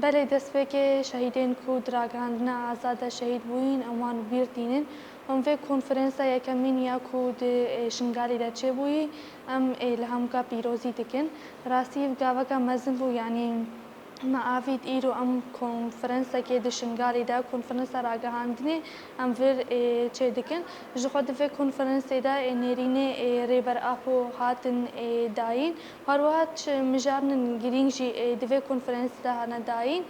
بله دست به که شهیدین کود راگهاندنا آزاد شهید بوین امان بیرتینن ام في کنفرانس یکمین یا کود شنگالی دا چه بوی ام لهم کا پیروزی دکن راستی گاوا کا مزن بو یعنی ما عافيت إيرو أم كونفرنسا كده شنغالي دا كونفرنسا راجعاندني أم فير تشدكن جخد في كونفرنسا دا نيريني ريبر أبو هاتن داين هروات مجارن جرينجي دفي كونفرنسا دا هنا داين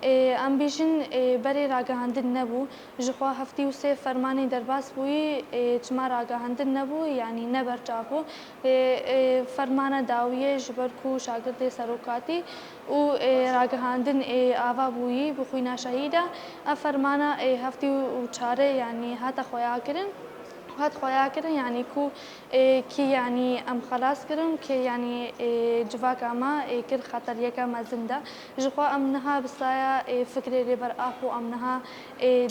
ام بیشن بری راگهاندن نبو جخوا هفتی و سه فرمانی درباس بوی چما راگهاندن نبو یعنی نبر چاپو فرمان داویه جبر کو شاگرد سروکاتی و راگهاندن آوا بوی بخوینا شهیده فرمانا هفتی و چاره یعنی هاتا خویا کرن هاد خویا کرن یعنی کو کی یعنی ام خلاص کرن که یعنی جواک اما کر خطر یکا مزنده جخوا ام نها بسایا فکر ریبر آخو ام نها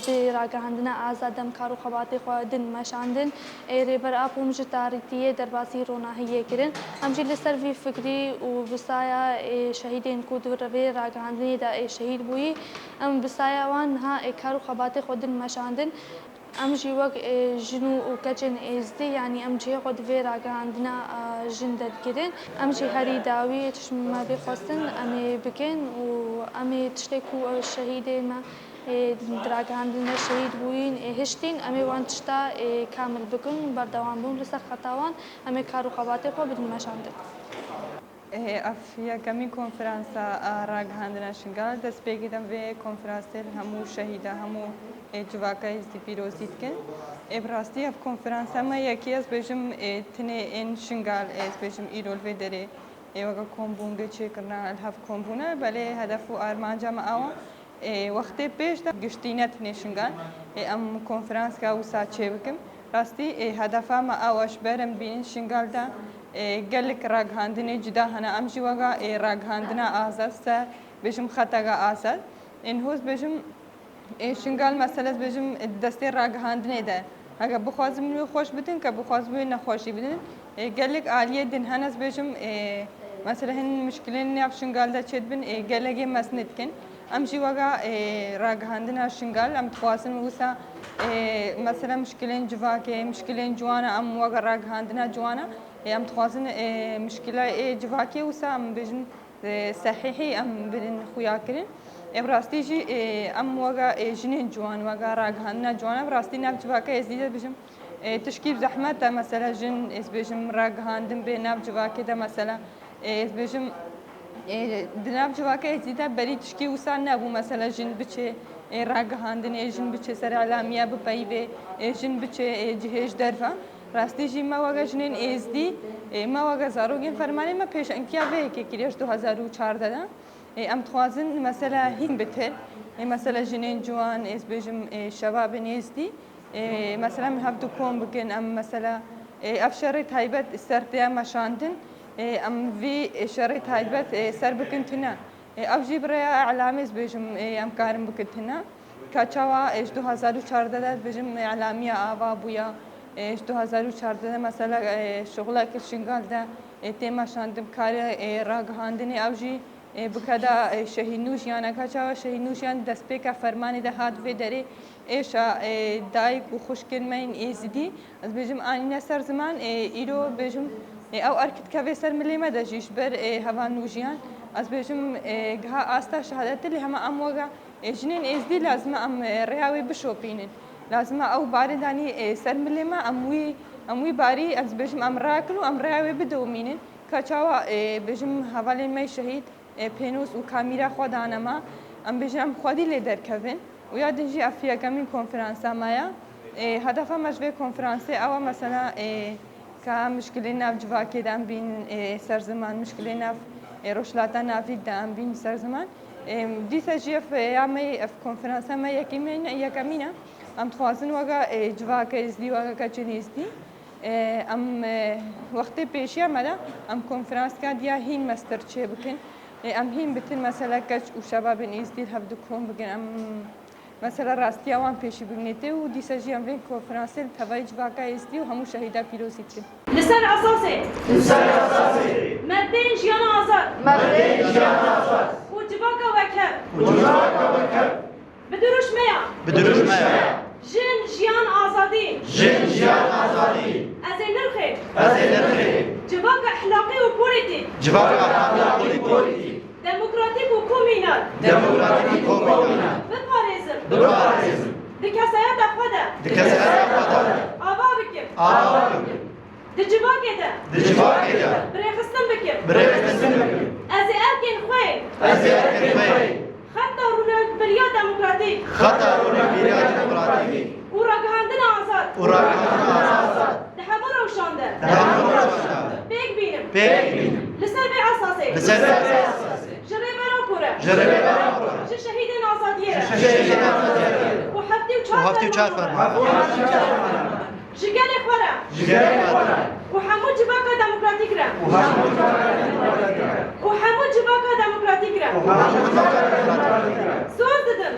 دی راگهاندن آزادم کارو خباتی خوادن مشاندن ریبر آخو مج تاریتیه درباسی روناهیه کرن ام جی لسر وی فکری و بسایا شهیدین کو دور روی راگهاندنی دا شهید بوی ام بسایا وان ها کارو خباتی خودن مشاندن ام جي وق جنو وكجن ازدي يعني ام جي قد في راجع عندنا جندد كده ام جي هري داوي ما بيخصن امي بكن وامي تشتكوا الشهيدة ما راجع عندنا شهيد بوين هشتين امي وان تشتا كامل بكن بردوام بون لسه خطوان امي كارو خواتي خو بدون مشاندك افیا کمی کنفرانس راگهاندنا شنگال دست بگیرم و کنفرانس همو شهیده همو جواکای زی پیروزیت کن ابراستی اف کنفرانس ما یکی از بچم تنه این شنگال از بچم ایرول و داره وقت کمبونده چه کرنا الهف کمبونه بله هدف و آرمان جمع آوا وقت پیش دا گشتینه تنه شنگال ام کنفرانس کا وسا چه بکم راستی هدف ما آواش برم بین شنگال دا قالك راگهاندنی جدا هنا امشي وقا راگهاندنا آزاد سر بجم خطاقا آزاد إن هوز بجم شنقال مثلا بجم دستي راگهاندنی ده اگه بخوازم نوی خوش بدن که بخوازم نوی نخوشی بدن قالك عالیه دن هناس بجم مثلا هن مشكلين نياب شنقال ده چد بن قالك مسند كن امشي وقا راگهاندنا شنقال ام تخواسن وسا مثلا مشكلين جواكي مشكلين جوانا ام وقا راگهاندنا جوانا ام تخوازن مشكلة جواكي وسا ام بجن صحيحي ام بدن خويا كرين براستي جي ام وقا جنين جوان وقا راگهاندنا جوانا براستي ناب جواكي ازديد بجم تشكيب زحمة مثلا جن اس بجم راگهاندن بناب جواكي ده مثلا اس بجم دناب جواكي ازديد بري تشكي وسا نابو مثلا جن بچه راگهاندن جن بچه سر علامية بپايبه جن بچه جهش درفا راستی جی ما وقت جنین ازدی ما وقت زاروگین فرمانی ما پیش انکیا به که کلیش 2014 دا ام توازن مثلا هین بتر مثلا جنین جوان از بجم شباب ازدی مثلا هفته کم بکن ام مثلا افشار تایبت سرتیا مشاندن ام وی شر تایبت سر بکن تنا افجی برای اعلام از بجم ام کارم بکن تنا کچوا 2014 دا بجم اعلامی آوا بویا 2014 مثلا شغله که شنگال ده تیما شاندم کار راگهاندنی اوجی بکدا شهینوش یعنی کچا شهینوش یعنی دست به که فرمانی ده هات و داره ایشا دایک و خوشکن من ایزدی از بجم آنی سر زمان ایرو بجم او ارکت که سر ملی مدجیش بر هوا نوجیان از بجم گها آستا شهادت لی همه اموگا جنین ایزدی لازم ام ریاوی بشوپینن لازم او باری دانی سر ملی ما اموی باری از بجم ام راکلو ام ریاوی بدومینن کچاوا بجم حوالین می شهید پینوس و کامیرا خودانه ما ام بجم خودی لیدر کبن و یادن جی افیا کمین کنفرانس مایا هدف مجوی کنفرانس او مثلا که مشکلی ناف جواکی دام بین سر زمان مشکلی ناف روشلاتا نافی دام بین سر زمان دیسا جی اف یامی اف کنفرانس ما یکمینا ام توازن وقا جواک ازدی وقا کچنی ازدی ام وقت پیشی آمده ام کنفرانس که دیا هین مستر چه بکن ام هیم بتن مثلا کچ و شباب نیزدید هفت کم بگن ام مثلا راستی آوان پیشی بگنیته و دیسا جی ام وین کنفرانسیل توای جواکا استی و همو شهیدا پیروزی کن. لسر اساسه مردین جیان آزاد و جواکا وکر بدروش میا جن جیان آزادی از نرخه جواکا اخلاقی و پولیتی دموکراتیک و کومینال بپارێزم دکەسەیەتە خۆدا ئاوا بکەم دجواکێدا برێخستن بکەم ئەزێ ئەرکێن خوێ خەتە ڕوونەبەریا دەموکراتیک و ڕاگەهاندنە ئازاد لە هەموو ڕەوشاندا پێک بینم لەسەر بێ ئاساسێ جرێبەرە کوورە ji şehîdên azadiyê û heftê û çar ji gelê xwe re û hemû civaka demokratîk re soz didim